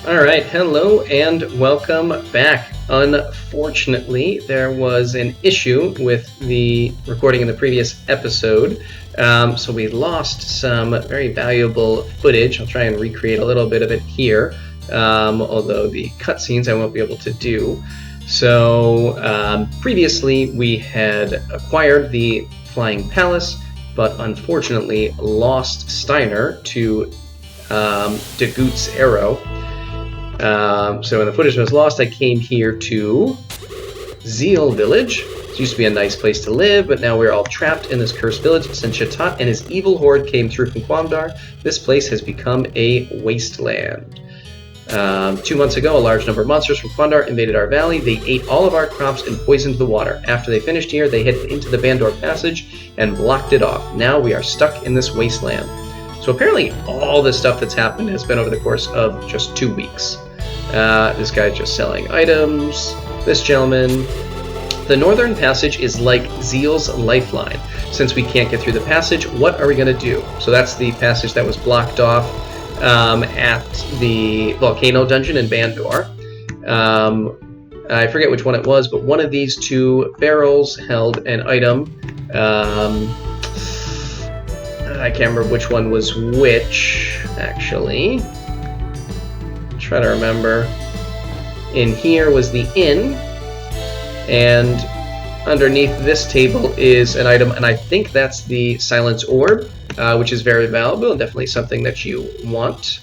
Alright, hello and welcome back. Unfortunately, there was an issue with the recording in the previous episode, so we lost some very valuable footage. I'll try and recreate a little bit of it here, although the cutscenes I won't be able to do. So, previously we had acquired the Flying Palace, but unfortunately lost Steiner to Dagoot's arrow. So when the footage was lost, I came here to Zeal village. It used to be a nice place to live, but now we're all trapped in this cursed village. Since Shatat and his evil horde came through from Quamdar, this place has become a wasteland. 2 months ago, a large number of monsters from Quamdar invaded our valley. They ate all of our crops and poisoned the water. After they finished here, they headed into the Bandor Passage and blocked it off. Now we are stuck in this wasteland. So apparently all the stuff that's happened has been over the course of just 2 weeks. This guy's just selling items. This gentleman. The Northern Passage is like Zeal's lifeline. Since we can't get through the passage, what are we going to do? So that's the passage that was blocked off at the volcano dungeon in Bandor. I forget which one it was, but one of these 2 barrels held an item. I can't remember which one was which, actually. Try to remember. In here was the inn, and underneath this table is an item, and I think that's the Silence Orb, which is very valuable and definitely something that you want.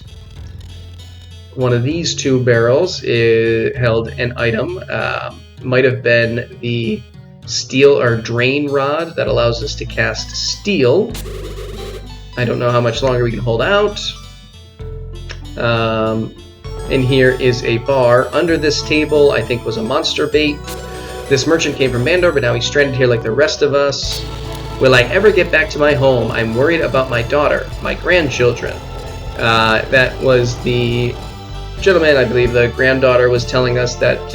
One of these 2 barrels held an item. Might have been the Steel or Drain Rod that allows us to cast Steel. I don't know how much longer we can hold out. And here is a bar. Under this table, I think, was a monster bait. This merchant came from Bandor, but now he's stranded here like the rest of us. Will I ever get back to my home? I'm worried about my daughter, my grandchildren. That was the gentleman, I believe the granddaughter was telling us that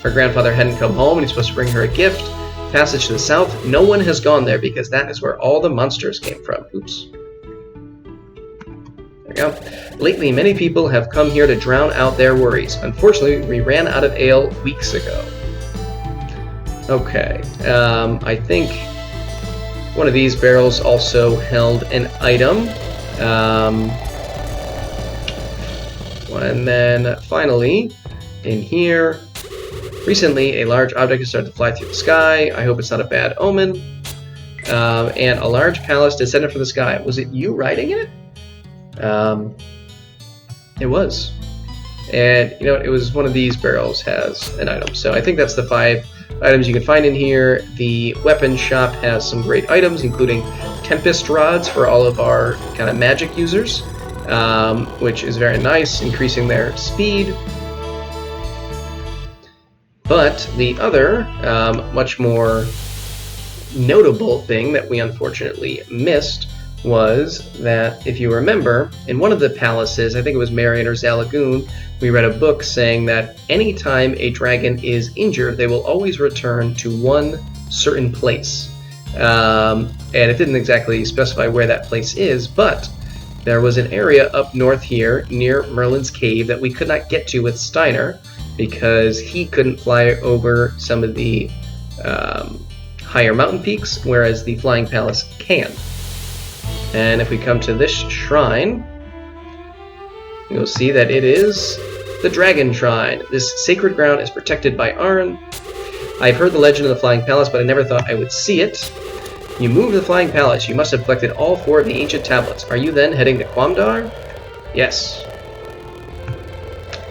her grandfather hadn't come home and he's supposed to bring her a gift. Passage to the south. No one has gone there because that is where all the monsters came from. Oops. There we go. Lately, many people have come here to drown out their worries. Unfortunately, we ran out of ale weeks ago. Okay. I think one of these barrels also held an item. And then finally, in here, recently, a large object has started to fly through the sky. I hope it's not a bad omen. And a large palace descended from the sky. Was it you riding it? It was. And, you know, it was one of these barrels has an item. So I think that's the 5 items you can find in here. The weapon shop has some great items, including Tempest Rods for all of our kind of magic users, which is very nice, increasing their speed. But the other, much more notable thing that we unfortunately missed was that, if you remember, in one of the palaces, I think it was Marion or Zalagoon, we read a book saying that anytime a dragon is injured, they will always return to one certain place. And it didn't exactly specify where that place is, but there was an area up north here near Merlin's Cave that we could not get to with Steiner, because he couldn't fly over some of the higher mountain peaks, whereas the Flying Palace can. And if we come to this shrine, you'll see that it is the Dragon Shrine. This sacred ground is protected by Arn. I've heard the legend of the Flying Palace, but I never thought I would see it. You moved the Flying Palace. You must have collected all 4 of the ancient tablets. Are you then heading to Quamdar? Yes.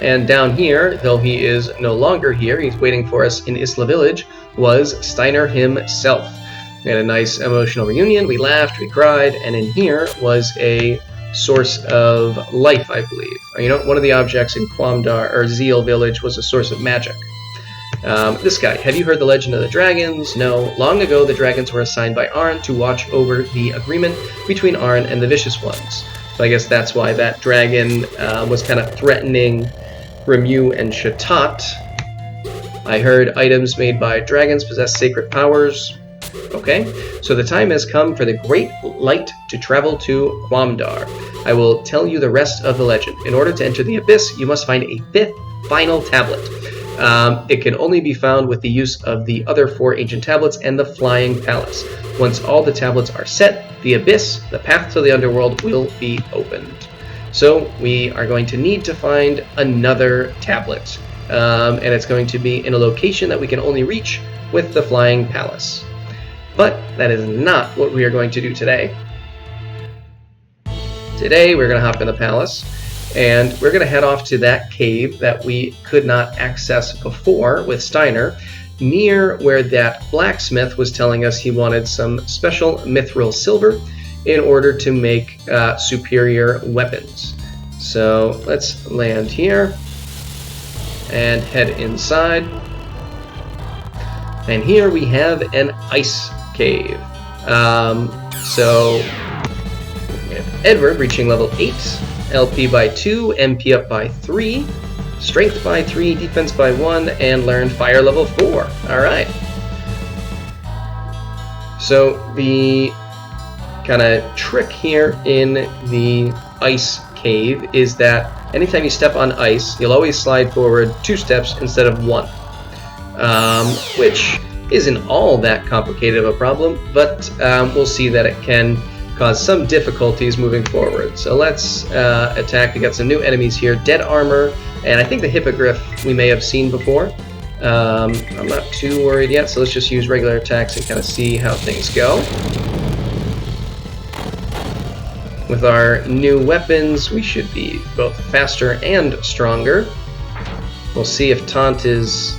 And down here, though he is no longer here, he's waiting for us in Isla Village, was Steiner himself. We had a nice emotional reunion, we laughed, we cried, and in here was a source of life, I believe. You know, one of the objects in Quamdar, or Zeal village, was a source of magic. This guy, have you heard the legend of the dragons? No. Long ago, the dragons were assigned by Arn to watch over the agreement between Arn and the Vicious Ones. So I guess that's why that dragon was kind of threatening Remu and Shatat. I heard items made by dragons possess sacred powers. Okay, so the time has come for the great light to travel to Quamdar. I will tell you the rest of the legend. In order to enter the Abyss, you must find a 5th final tablet. It can only be found with the use of the other 4 ancient tablets and the Flying Palace. Once all the tablets are set, the Abyss, the path to the underworld, will be opened. So we are going to need to find another tablet. And it's going to be in a location that we can only reach with the Flying Palace. But that is not what we are going to do today. Today we're going to hop in the palace, and we're going to head off to that cave that we could not access before with Steiner, near where that blacksmith was telling us he wanted some special mithril silver in order to make superior weapons. So let's land here and head inside. And here we have an ice cave. So we have Edward reaching level 8, LP by 2, MP up by 3, Strength by 3, Defense by 1, and learned Fire level 4. Alright. So the kind of trick here in the ice cave is that anytime you step on ice, you'll always slide forward 2 steps instead of 1. Which isn't all that complicated of a problem, but we'll see that it can cause some difficulties moving forward. So let's attack. We got some new enemies here, Dead Armor, and I think the Hippogriff we may have seen before. I'm not too worried yet, so let's just use regular attacks and kind of see how things go. With our new weapons, we should be both faster and stronger. We'll see if Taunt is...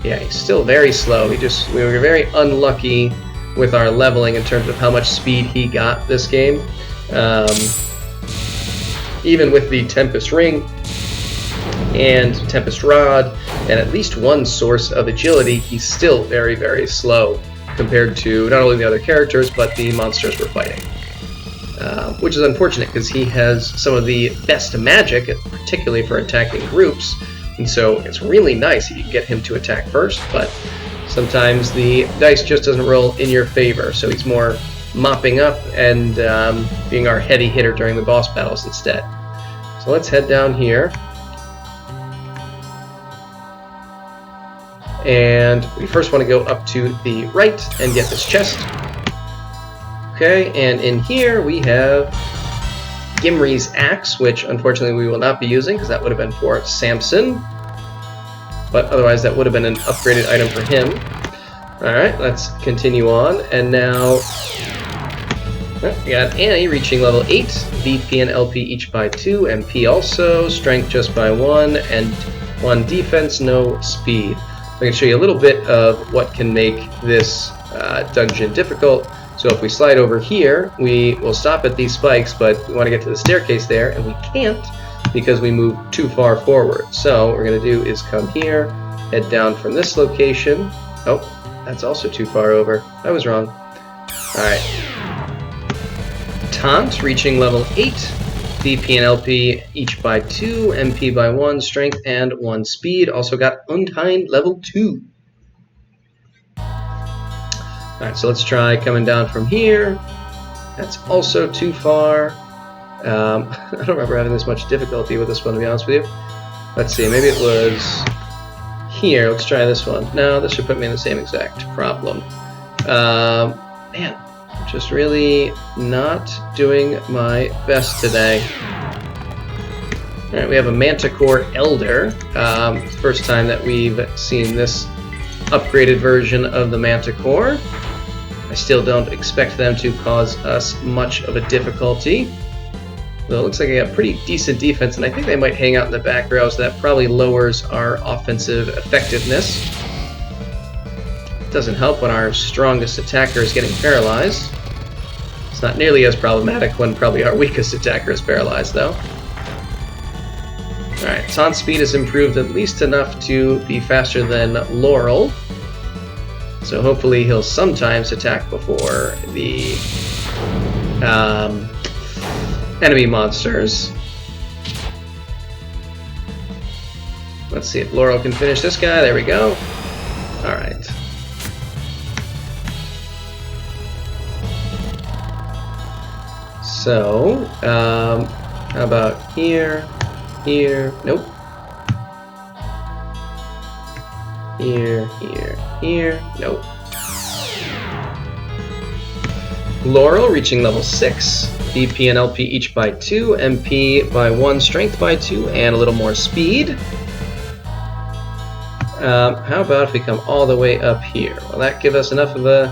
Yeah, he's still very slow. We were very unlucky with our leveling in terms of how much speed he got this game. Even with the Tempest Ring and Tempest Rod and at least one source of agility, he's still very, very slow compared to not only the other characters, but the monsters we're fighting. Which is unfortunate because he has some of the best magic, particularly for attacking groups. And so it's really nice if you can get him to attack first, but sometimes the dice just doesn't roll in your favor, so he's more mopping up and being our heavy hitter during the boss battles instead. So let's head down here. And we first want to go up to the right and get this chest. Okay, and in here we have Gimri's axe, which unfortunately we will not be using because that would have been for Samson. But otherwise that would have been an upgraded item for him. Alright, let's continue on. And now we got Annie reaching level 8, VP and LP each by 2, MP also, Strength just by 1, and 1 defense, no speed. I can show you a little bit of what can make this dungeon difficult. So if we slide over here, we will stop at these spikes, but we want to get to the staircase there, and we can't because we moved too far forward. So what we're going to do is come here, head down from this location. Oh, that's also too far over. I was wrong. Alright. Taunt, reaching level 8. VP and LP each by 2, MP by 1, Strength and 1 Speed. Also got Untimed level 2. Alright, so let's try coming down from here. That's also too far. I don't remember having this much difficulty with this one, to be honest with you. Let's see, maybe it was here. Let's try this one. No, this should put me in the same exact problem. Man, I'm just really not doing my best today. Alright, we have a Manticore Elder. First time that we've seen this upgraded version of the Manticore. I still don't expect them to cause us much of a difficulty. Though it looks like I got pretty decent defense, and I think they might hang out in the back row, so that probably lowers our offensive effectiveness. Doesn't help when our strongest attacker is getting paralyzed. It's not nearly as problematic when probably our weakest attacker is paralyzed, though. Alright, Taunt speed is improved at least enough to be faster than Laurel. So hopefully he'll sometimes attack before the enemy monsters. Let's see if Laurel can finish this guy. There we go. Alright. So, How about here? Here? Nope. Here, here, here. Nope. Laurel reaching level 6. BP and LP each by 2. MP by 1. Strength by 2. And a little more speed. How about if we come all the way up here? Will that give us enough of a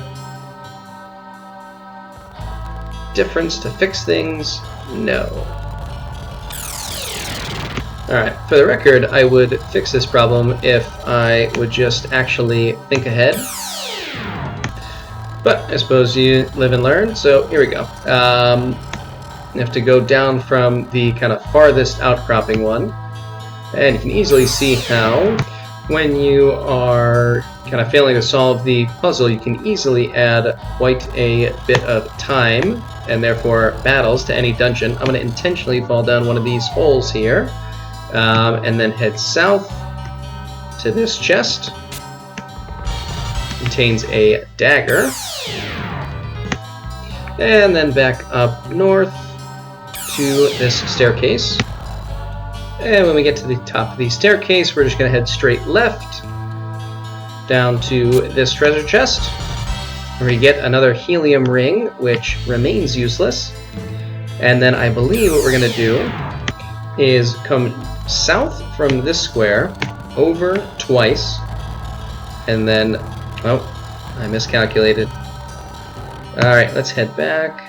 difference to fix things? No. Alright, for the record, I would fix this problem if I would just actually think ahead. But I suppose you live and learn, so here we go. You have to go down from the kind of farthest outcropping one. And you can easily see how, when you are kind of failing to solve the puzzle, you can easily add quite a bit of time, and therefore battles, to any dungeon. I'm going to intentionally fall down one of these holes here, and then head south to this chest. Contains a dagger. And then back up north to this staircase. And when we get to the top of the staircase, we're just going to head straight left down to this treasure chest, where we get another helium ring, which remains useless. And then I believe what we're going to do is come south from this square, over twice, and then... oh, I miscalculated. Alright, let's head back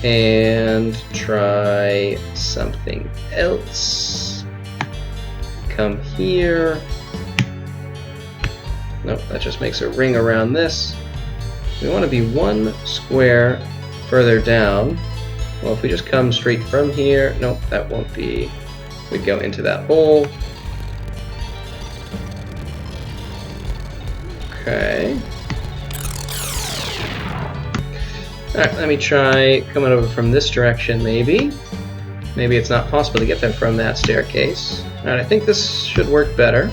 and try something else. Come here. Nope, that just makes a ring around this. We want to be one square further down. Well, if we just come straight from here... nope, that won't be... we go into that hole. Okay. Alright, let me try coming over from this direction, maybe. Maybe it's not possible to get there from that staircase. Alright, I think this should work better.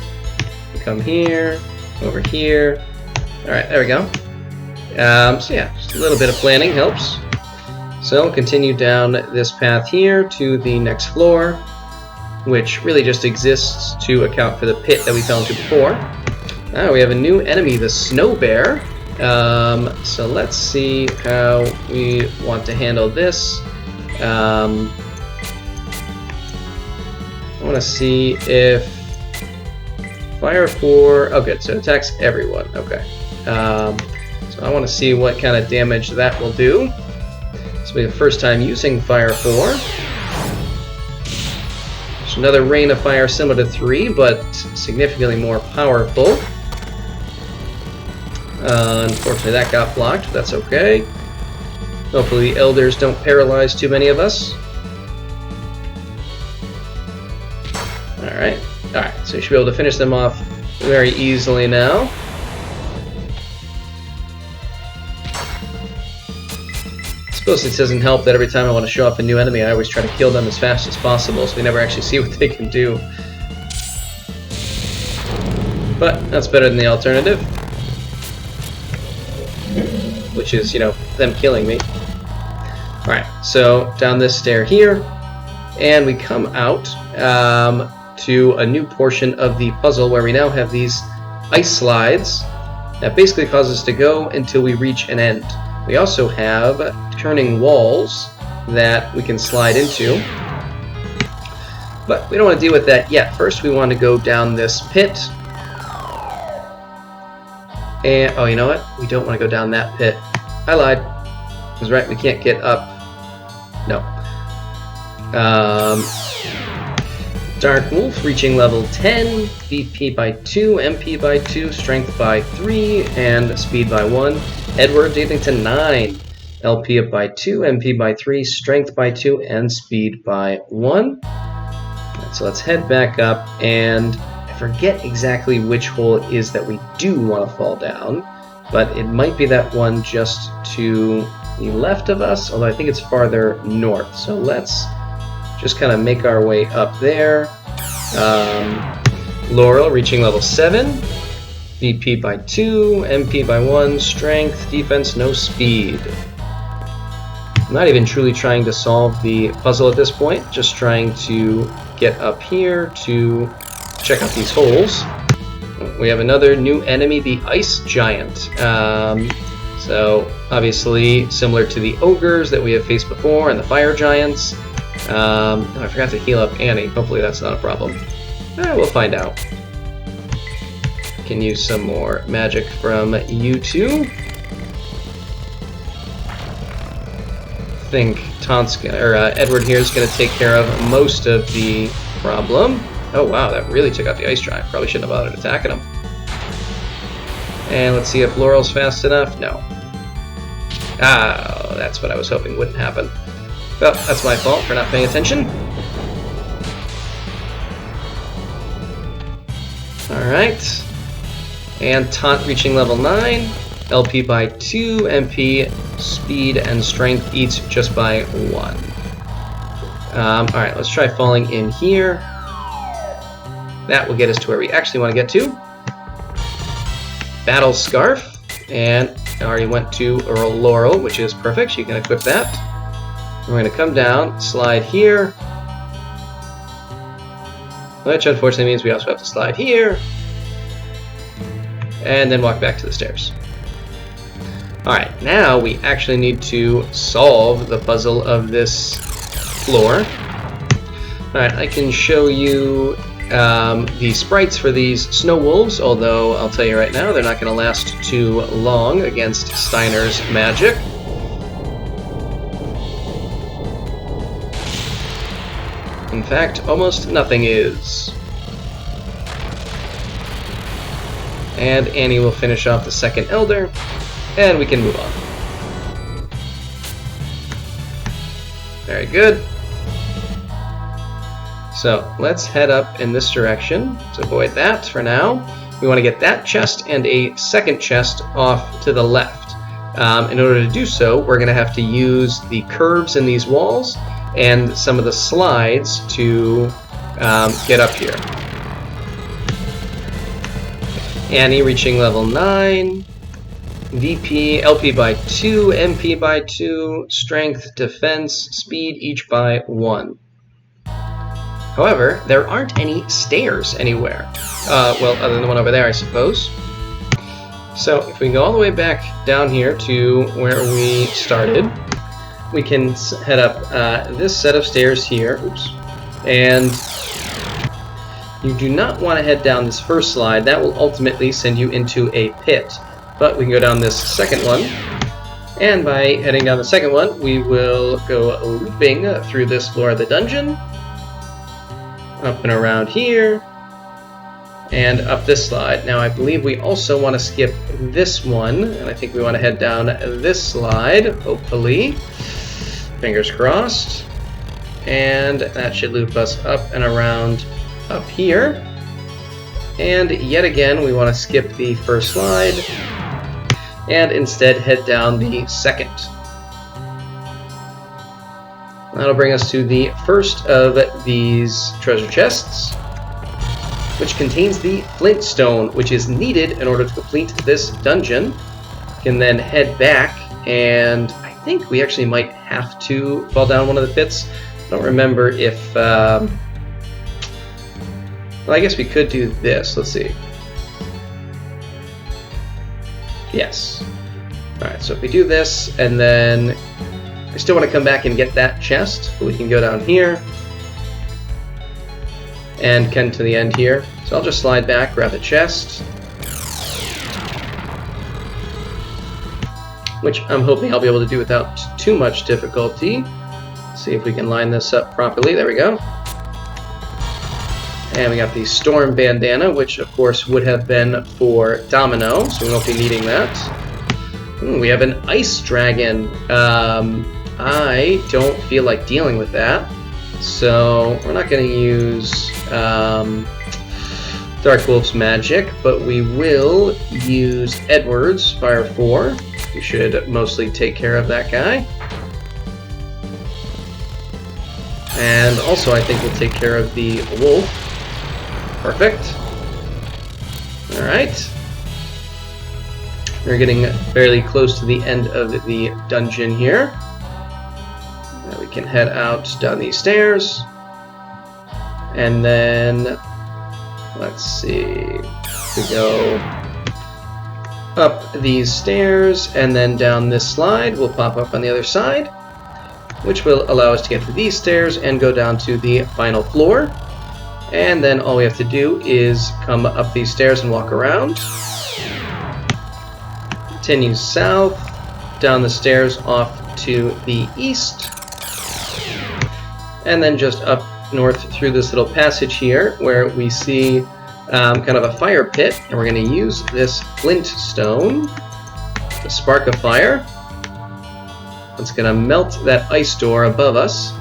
We come here, over here. Alright, there we go. So yeah, just a little bit of planning helps. So we'll continue down this path here to the next floor, which really just exists to account for the pit that we fell into before. We have a new enemy, the Snow Bear. So let's see how we want to handle this. I want to see if Fire 4... oh good, so it attacks everyone. Okay. So I want to see what kind of damage that will do. This will be the first time using Fire 4. There's another Rain of Fire similar to 3, but significantly more powerful. Unfortunately that got blocked, but that's okay. Hopefully the elders don't paralyze too many of us. Alright, so you should be able to finish them off very easily now. I suppose it doesn't help that every time I want to show off a new enemy, I always try to kill them as fast as possible, so we never actually see what they can do. But that's better than the alternative, which is, you know, them killing me. Alright, so down this stair here, and we come out to a new portion of the puzzle where we now have these ice slides that basically cause us to go until we reach an end. We also have turning walls that we can slide into, but we don't want to deal with that yet. First we want to go down this pit. And, oh, you know what? We don't want to go down that pit. I lied. I was right, we can't get up. No. Dark Wolf reaching level 10, BP by 2, MP by 2, Strength by 3, and Speed by 1. Edward getting to 9, LP up by 2, MP by 3, Strength by 2, and Speed by 1. So let's head back up, and I forget exactly which hole it is that we do want to fall down, but it might be that one just to the left of us, although I think it's farther north. So let's just kind of make our way up there. Laurel reaching level 7, BP by 2, MP by 1, Strength, Defense, no Speed. I'm not even truly trying to solve the puzzle at this point, just trying to get up here to check out these holes. We have another new enemy, the Ice Giant. So, obviously, similar to the Ogres that we have faced before and the Fire Giants. Oh, I forgot to heal up Annie. Hopefully that's not a problem. We'll find out. Can use some more magic from you two. I think Edward here is going to take care of most of the problem. Oh wow, that really took out the Ice Giant. Probably shouldn't have bothered attacking him. And let's see if Laurel's fast enough. No. Ah, that's what I was hoping wouldn't happen. Well, that's my fault for not paying attention. Alright. And Taunt reaching level 9. LP by 2, MP, speed, and strength each just by 1. Alright, let's try falling in here. That will get us to where we actually want to get to. Battle Scarf, and I already went to Laurel, which is perfect, so you can equip that. We're going to come down, slide here, which unfortunately means we also have to slide here, and then walk back to the stairs. Alright, now we actually need to solve the puzzle of this floor. Alright, I can show you the sprites for these snow wolves, although I'll tell you right now, they're not going to last too long against Steiner's magic. In fact, almost nothing is. And Annie will finish off the second Elder, and we can move on. Very good. So let's head up in this direction to avoid that for now. We want to get that chest and a second chest off to the left. In order to do so, we're going to have to use the curves in these walls and some of the slides to get up here. Annie reaching level 9. VP, LP by 2, MP by 2, strength, defense, speed each by 1. However, there aren't any stairs anywhere. Well, other than the one over there, I suppose. So, if we go all the way back down here to where we started, we can head up this set of stairs here. Oops. And you do not want to head down this first slide. That will ultimately send you into a pit. But we can go down this second one. And by heading down the second one, we will go looping through this floor of the dungeon. Up and around here, and up this slide. Now I believe we also want to skip this one, and I think we want to head down this slide, hopefully. Fingers crossed. And that should loop us up and around up here. And yet again, we want to skip the first slide, and instead head down the second. That'll bring us to the first of these treasure chests, which contains the flint stone, which is needed in order to complete this dungeon. We can then head back, and I think we actually might have to fall down one of the pits. I don't remember if... well, I guess we could do this. Let's see. Yes. Alright, so if we do this, and then... I still want to come back and get that chest, but we can go down here and come to the end here. So I'll just slide back, grab the chest, which I'm hoping I'll be able to do without too much difficulty. Let's see if we can line this up properly. There we go. And we got the Storm Bandana, which of course would have been for Domino, so we won't be needing that. We have an Ice Dragon. I don't feel like dealing with that, so we're not going to use Dark Wolf's magic, but we will use Edward's Fire 4. We should mostly take care of that guy. And also I think we'll take care of the wolf. Perfect. Alright. We're getting fairly close to the end of the dungeon here. can head out down these stairs. And then, let's see, we go up these stairs and then down this slide. We'll pop up on the other side, which will allow us to get to these stairs and go down to the final floor. And then all we have to do is come up these stairs and walk around. Continue south, down the stairs off to the east, and then just up north through this little passage here where we see kind of a fire pit, and we're going to use this flint stone to spark a fire. It's going to melt that ice door above us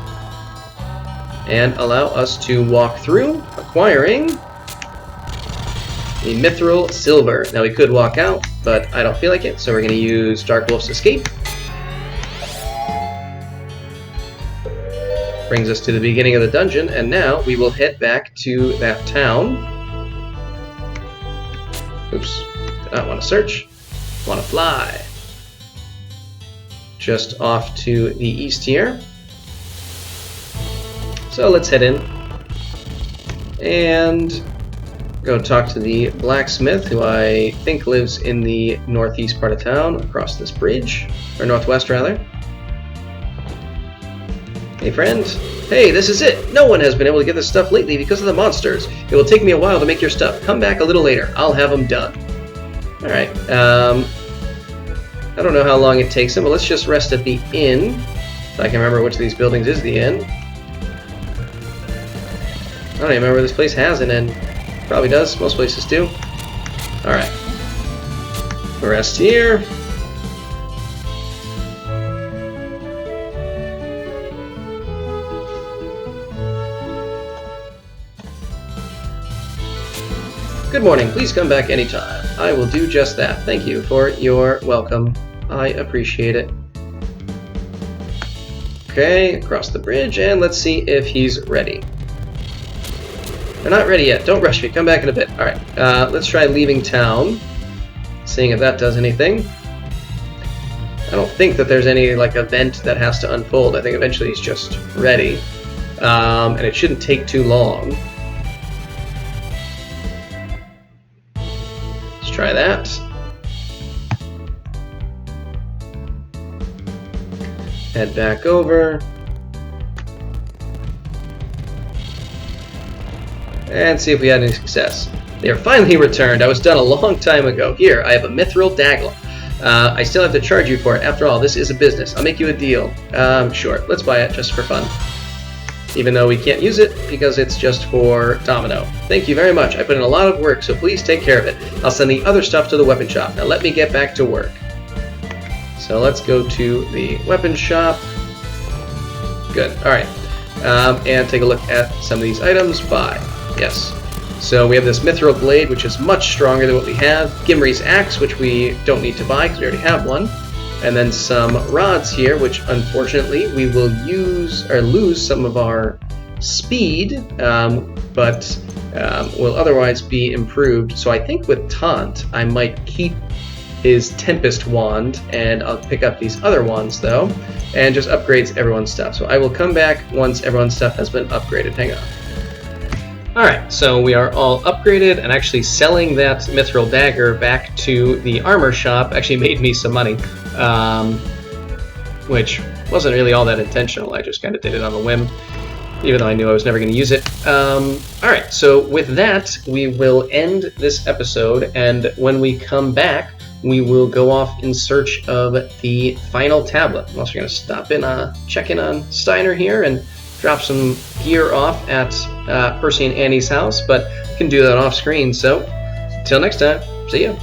and allow us to walk through, acquiring the Mithril silver. Now we could walk out, but I don't feel like it, so we're going to use Dark Wolf's Escape. Brings us to the beginning of the dungeon, and now we will head back to that town. Oops, did not want to search, want to fly. Just off to the east here. So let's head in and go talk to the blacksmith, who I think lives in the northeast part of town, across this bridge, or northwest rather. Hey friend, hey, this is it. No one has been able to get this stuff lately because of the monsters. It will take me a while to make your stuff. Come back a little later. I'll have them done. Alright, I don't know how long it takes them, but let's just rest at the inn. If I can remember which of these buildings is the inn. I don't even remember this place has an inn. Probably does. Most places do. Alright. Rest here. Good morning. Please come back anytime. I will do just that. Thank you for your welcome. I appreciate it. Okay, across the bridge, and let's see if he's ready. They're not ready yet. Don't rush me. Come back in a bit. Alright, let's try leaving town. Seeing if that does anything. I don't think that there's any, like, event that has to unfold. I think eventually he's just ready. And it shouldn't take too long. Let's try that. Head back over. And see if we had any success. They are finally returned. I was done a long time ago. Here, I have a Mithril dagger. I still have to charge you for it. After all, this is a business. I'll make you a deal. Sure. Let's buy it just for fun. Even though we can't use it because it's just for Domino. Thank you very much. I put in a lot of work, so please take care of it. I'll send the other stuff to the weapon shop. Now let me get back to work. So let's go to the weapon shop. Good. Alright. And take a look at some of these items. Buy. Yes. So we have this Mithril blade, which is much stronger than what we have. Gimri's axe, which we don't need to buy because we already have one. And then some rods here, which unfortunately we will use or lose some of our speed, but will otherwise be improved. So I think with Taunt, I might keep his Tempest wand, and I'll pick up these other wands though, and just upgrades everyone's stuff. So I will come back once everyone's stuff has been upgraded. Hang on. Alright, so we are all upgraded, and actually selling that Mithril dagger back to the armor shop actually made me some money, which wasn't really all that intentional. I just kind of did it on a whim, even though I knew I was never going to use it. Alright, so with that, we will end this episode, and when we come back, we will go off in search of the final tablet. I'm also going to stop in, check in on Steiner here, and drop some gear off at Percy and Annie's house, but you can do that off screen. So, until next time, see ya.